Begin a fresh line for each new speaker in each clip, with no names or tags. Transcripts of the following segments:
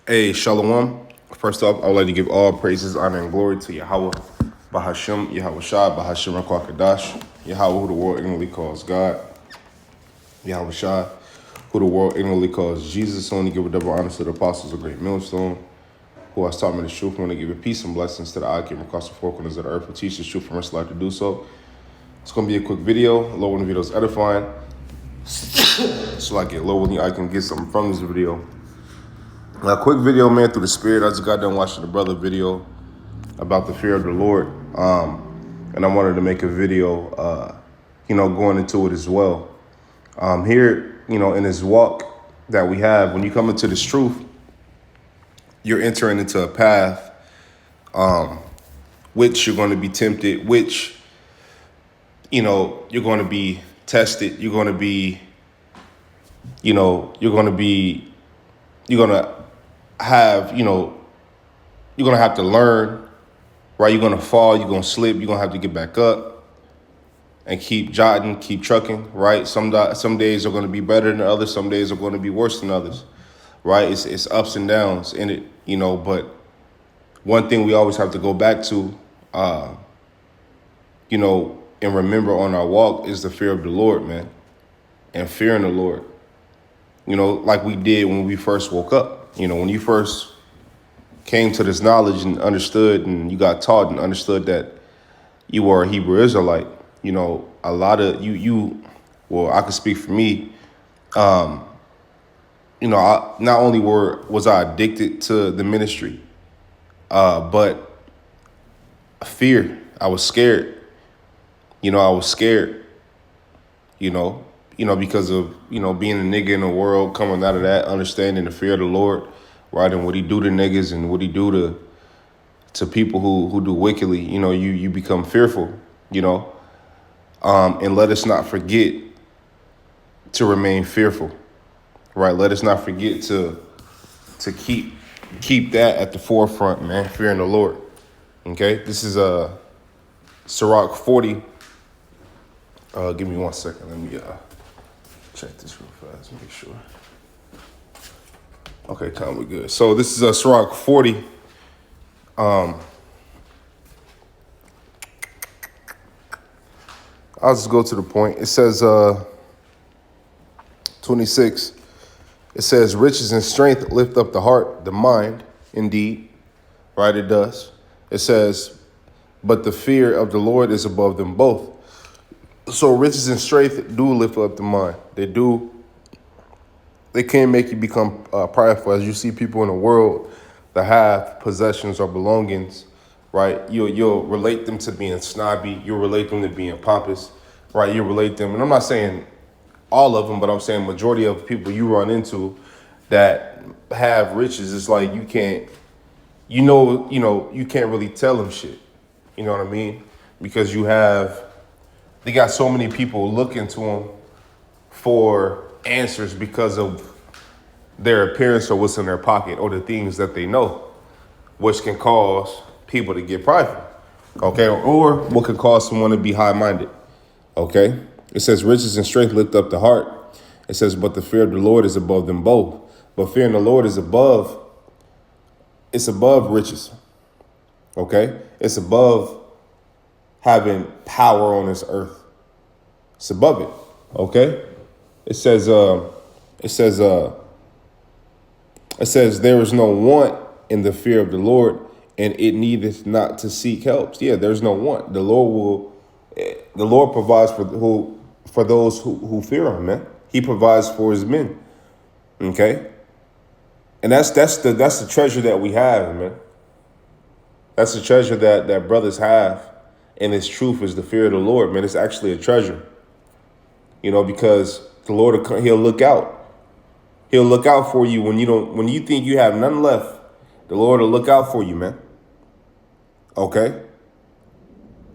Hey, Shalom. First off, I would like to give all praises, honor, and glory to Yahweh, Bahashem, Yahweh Shah, Bahashem Rakwakadash, Yahweh, who the world ignorantly calls God, Yahweh Shah, who the world ignorantly calls Jesus, only give a double honor to the apostles of Great Millstone, who has taught me the truth, want to give a peace and blessings to the eye came across the four corners of the earth, who teach the truth from us life to do so. It's going to be a quick video. Lord, when the video is edifying, so like it, Lord, when I can get something from this video. A quick video, man, through the spirit. I just got done watching the brother video about the fear of the Lord. And I wanted to make a video, going into it as well. Here, in this walk that we have, when you come into this truth, you're entering into a path, which you're going to be tempted, which, you're going to be tested. You're going to have, you're going to have to learn, right? You're going to fall, you're going to slip, you're going to have to get back up and keep jotting, keep trucking, right? Some days are going to be better than others. Some days are going to be worse than others, right? It's ups and downs in it, but one thing we always have to go back to, and remember on our walk is the fear of the Lord, man, and fearing the Lord, like we did when we first woke up. When you first came to this knowledge and understood and you got taught and understood that you were a Hebrew Israelite, a lot of well, I can speak for me. Not only was I addicted to the ministry, but fear. I was scared. Because of, being a nigga in the world, coming out of that, understanding the fear of the Lord, right? And what he do to niggas and what he do to people who do wickedly, you become fearful, and let us not forget to remain fearful, right? Let us not forget to keep that at the forefront, man, fearing the Lord, okay? This is Sirach 40. Give me 1 second, let me check this real fast, make sure. Okay, time we good. So this is Sirach 40. I'll just go to the point. It says 26. It says, riches and strength lift up the heart, the mind, indeed. Right, it does. It says, but the fear of the Lord is above them both. So riches and strength do lift up the mind. They can make you become prideful. As you see people in the world that have possessions or belongings, right? You'll relate them to being snobby. You'll relate them to being pompous, right? You relate them, and I'm not saying all of them, but I'm saying majority of people you run into that have riches. It's like you can't, you can't really tell them shit. You know what I mean? Because they got so many people looking to them for answers because of their appearance or what's in their pocket or the things that they know, which can cause people to get prideful, okay? Or what can cause someone to be high-minded, okay? It says, riches and strength lift up the heart. It says, but the fear of the Lord is above them both. But fearing the Lord is above riches, okay? It's above having power on this earth. It's above it, okay? It says there is no want in the fear of the Lord, and it needeth not to seek help. Yeah, there's no want. The Lord provides for those who fear him, man. He provides for his men. Okay? And that's the treasure that we have, man. That's the treasure that brothers have, and its truth is the fear of the Lord, man. It's actually a treasure. Because the Lord, he'll look out. He'll look out for you when you think you have none left. The Lord will look out for you, man. Okay?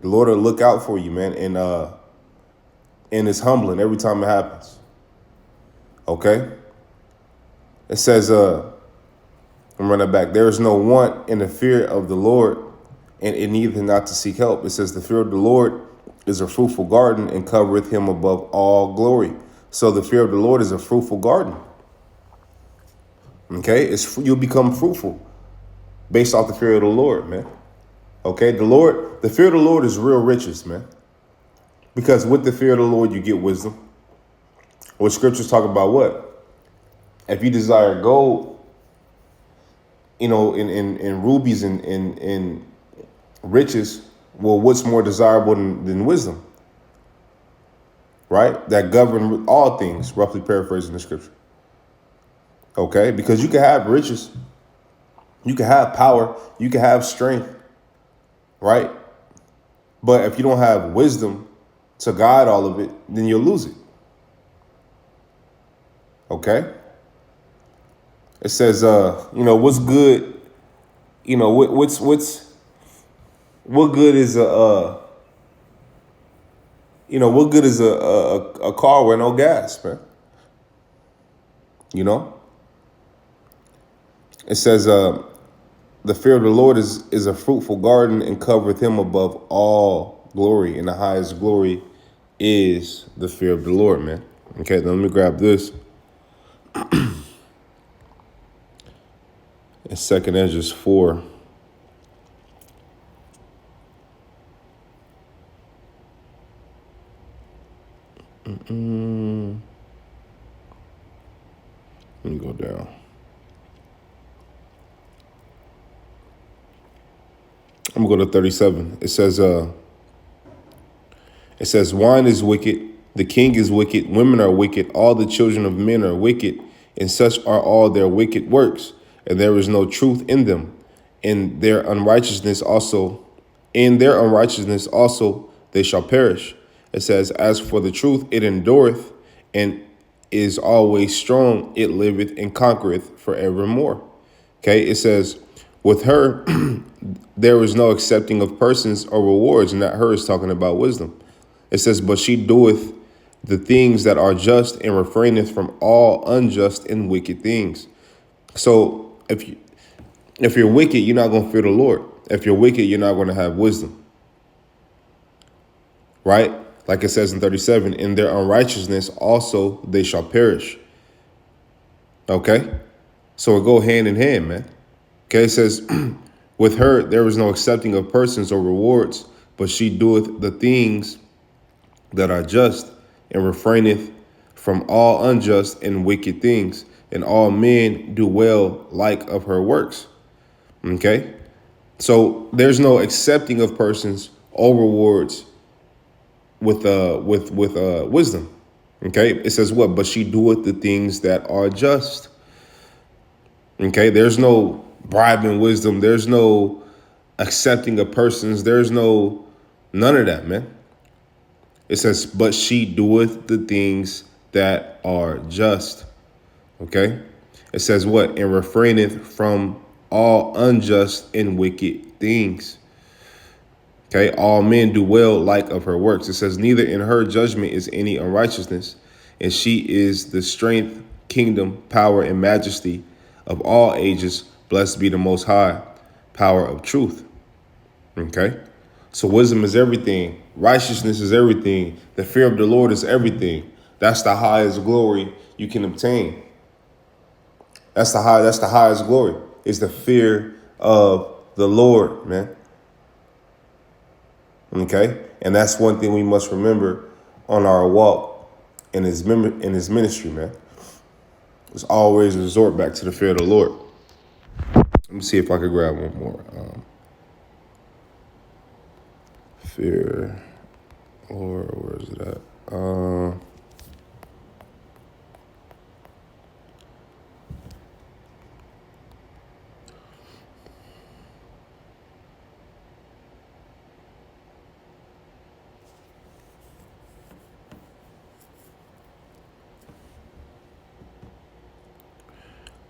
The Lord will look out for you, man. And it's humbling every time it happens. Okay? It says, I'm running back. There is no want in the fear of the Lord, and it needeth not to seek help. It says the fear of the Lord is a fruitful garden and covereth him above all glory. So the fear of the Lord is a fruitful garden. Okay, you'll become fruitful based off the fear of the Lord, man. Okay, the fear of the Lord is real riches, man. Because with the fear of the Lord, you get wisdom. What scriptures talk about what? If you desire gold, in rubies and riches, well, what's more desirable than wisdom, right? That govern all things, roughly paraphrasing the scripture. Okay, because you can have riches, you can have power, you can have strength, right? But if you don't have wisdom to guide all of it, then you'll lose it. Okay? It says, what's good, what good is what good is a car with no gas, man? You know? It says, the fear of the Lord is a fruitful garden and covereth him above all glory. And the highest glory is the fear of the Lord, man. Okay, then let me grab this. It's 2 Ezra 4. Let me go down. I'm going to go to 37. It says, wine is wicked, the king is wicked, women are wicked, all the children of men are wicked, and such are all their wicked works, and there is no truth in them. In their unrighteousness also, they shall perish. It says, as for the truth, it endureth, and is always strong, it liveth and conquereth forevermore. Okay, it says, with her, there is no accepting of persons or rewards, and that her is talking about wisdom. It says, but she doeth the things that are just and refraineth from all unjust and wicked things. So if you're wicked, you're not going to fear the Lord. If you're wicked, you're not going to have wisdom. Right? Like it says in 37, in their unrighteousness also they shall perish. Okay? So it go hand in hand, man. Okay, it says, with her there is no accepting of persons or rewards, but she doeth the things that are just and refraineth from all unjust and wicked things, and all men do well like of her works. Okay? So there's no accepting of persons or rewards with wisdom. Okay? It says what? But she doeth the things that are just. Okay? There's no bribing wisdom. There's no accepting of persons. There's no none of that, man. It says, but she doeth the things that are just. Okay? It says what? And refraineth from all unjust and wicked things. Okay? All men do well like of her works. It says, neither in her judgment is any unrighteousness, and she is the strength, kingdom, power, and majesty of all ages. Blessed be the Most High, power of truth. Okay? So wisdom is everything. Righteousness is everything. The fear of the Lord is everything. That's the highest glory you can obtain. That's the highest glory. Is the fear of the Lord, man. Okay? And that's one thing we must remember on our walk in his ministry, man. It's always resort back to the fear of the Lord. Let me see if I can grab one more. Fear, Lord, where is it at?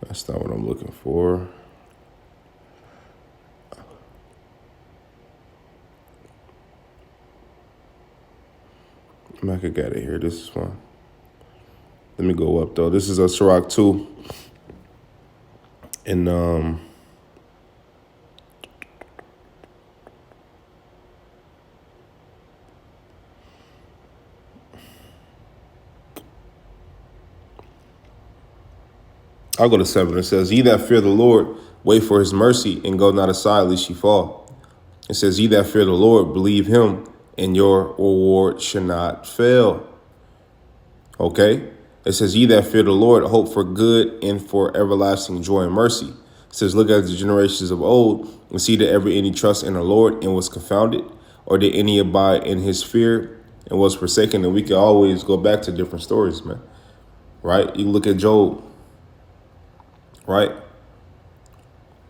That's not what I'm looking for. I could get it here. This is one. Let me go up though. This is a Sirach 2. And I'll go to 7. It says, ye that fear the Lord, wait for his mercy, and go not aside, lest ye fall. It says, ye that fear the Lord, believe him, and your reward shall not fail. Okay? It says, ye that fear the Lord, hope for good and for everlasting joy and mercy. It says, look at the generations of old, and see that ever any trust in the Lord and was confounded, or did any abide in his fear and was forsaken. And we can always go back to different stories, man. Right? You look at Job. Right?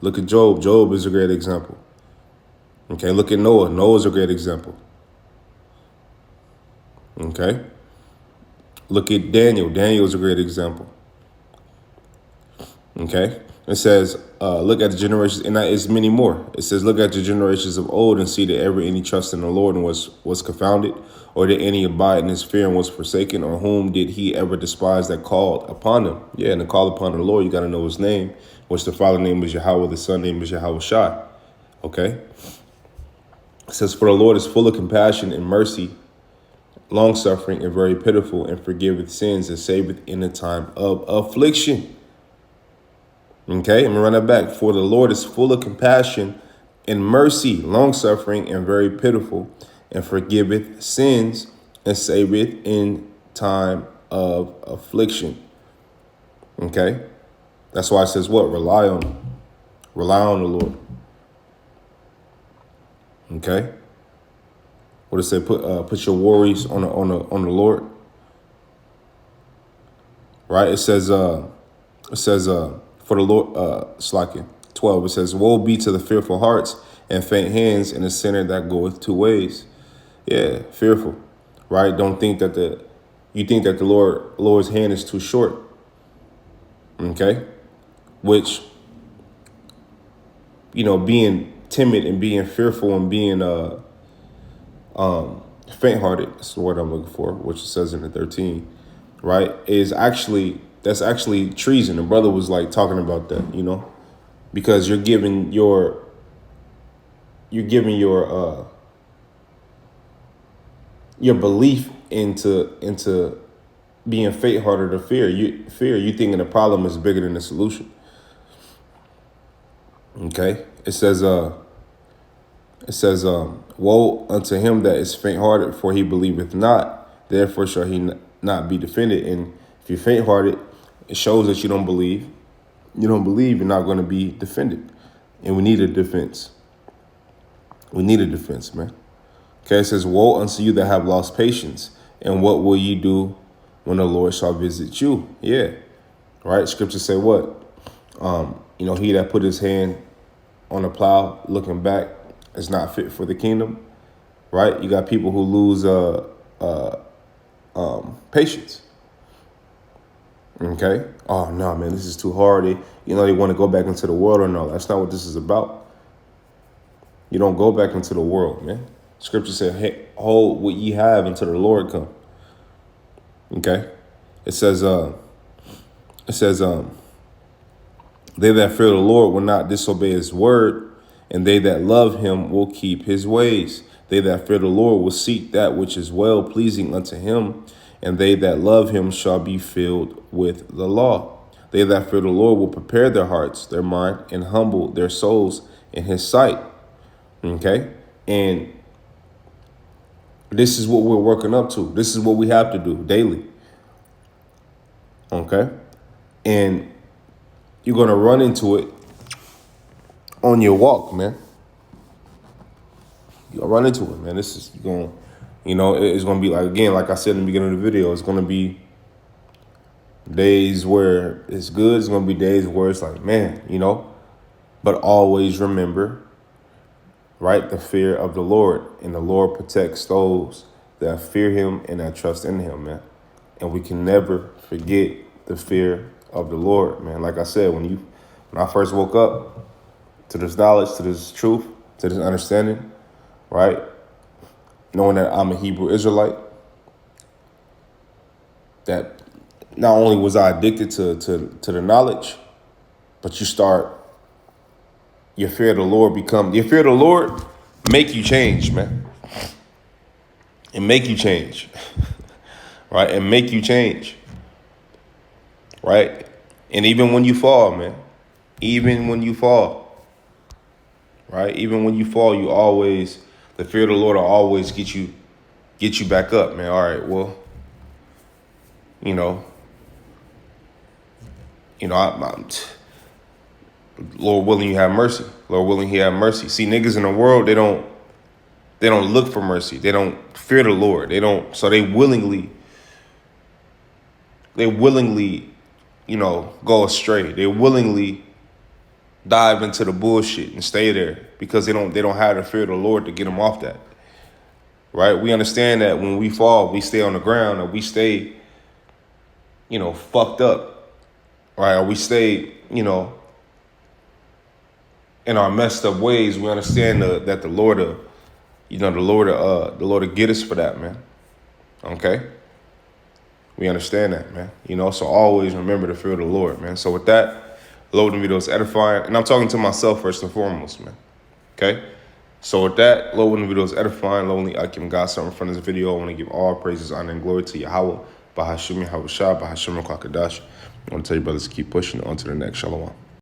Look at Job. Job is a great example. Okay, look at Noah. Noah's a great example. Okay? Look at Daniel. Daniel's a great example. Okay? It says, look at the generations, and that is many more. It says, look at the generations of old and see that ever any trust in the Lord and was confounded, or did any abide in his fear and was forsaken, or whom did he ever despise that called upon him? Yeah, and to call upon the Lord, you got to know his name, which the Father name is Yahweh, the Son name is Yahweh Shai. Okay? It says, for the Lord is full of compassion and mercy, long-suffering and very pitiful, and forgiveth sins and saveth in the time of affliction. Okay, I'm going to run that back. For the Lord is full of compassion and mercy, long-suffering and very pitiful, and forgiveth sins and saveth in time of affliction. Okay, that's why it says what? Rely on him. Rely on the Lord. Okay, what does it say? Put your worries on the Lord. Right? It says for the Lord, slacking 12. It says, woe be to the fearful hearts and faint hands and the sinner that goeth two ways. Yeah, fearful, right? Don't think that you think that the Lord's hand is too short. Okay, which, being timid and being fearful and being faint-hearted, that's the word I'm looking for, which it says in the 13, right? That's actually treason. The brother was like talking about that, because you're giving your belief into being faint-hearted or fear. You thinking the problem is bigger than the solution. Okay, it says woe unto him that is faint-hearted, for he believeth not, therefore shall he not be defended. And if you're faint-hearted, it shows that you don't believe. You don't believe, you're not going to be defended. And we need a defense. We need a defense, man. Okay, it says, woe unto you that have lost patience, and what will ye do when the Lord shall visit you? Yeah, right? Scripture say what? He that put his hand on the plow looking back is not fit for the kingdom, right? You got people who lose patience. Okay. Oh no, man, this is too hard. They want to go back into the world or no. That's not what this is about. You don't go back into the world, man. Scripture said, hey, hold what ye have until the Lord come. Okay. It says, they that fear the Lord will not disobey his word, and they that love him will keep his ways. They that fear the Lord will seek that which is well pleasing unto him, and they that love him shall be filled with the law. They that fear the Lord will prepare their hearts, their mind, and humble their souls in his sight. Okay? And this is what we're working up to. This is what we have to do daily. Okay? And you're going to run into it on your walk, man. You're going to run into it, man. This is going, it's going to be like, again, like I said in the beginning of the video, it's going to be days where it's good. It's going to be days where it's like, man, but always remember, right, the fear of the Lord. And the Lord protects those that fear him and that trust in him, man. And we can never forget the fear of the Lord, man. Like I said, when I first woke up to this knowledge, to this truth, to this understanding, right, knowing that I'm a Hebrew Israelite, that not only was I addicted to the knowledge, but your fear of the Lord make you change, man. And make you change, right? And make you change, right? And even when you fall, man, even when you fall, right? Even when you fall, the fear of the Lord will always get you back up, man. All right, well, you know, I'm Lord willing, you have mercy. Lord willing, He have mercy. See, niggas in the world, they don't look for mercy. They don't fear the Lord. They don't. So they willingly, go astray. They willingly dive into the bullshit and stay there because they don't have the fear of the Lord to get them off that. Right? We understand that when we fall, we stay on the ground, or we stay, fucked up, right? Or we stay, in our messed up ways. We understand that the Lord, the Lord will get us for that, man. Okay? We understand that, man. So always remember the fear of the Lord, man. So with that, Lord, the video is edifying. And I'm talking to myself first and foremost, man. Okay? So with that, Lord, when the video is edifying, Lord, I give God something from this video. I want to give all praises, honor, and glory to Yahweh, Bahashim Yahushua, Bahashim Kwakadash. I want to tell you brothers to keep pushing on to the next. Shalom.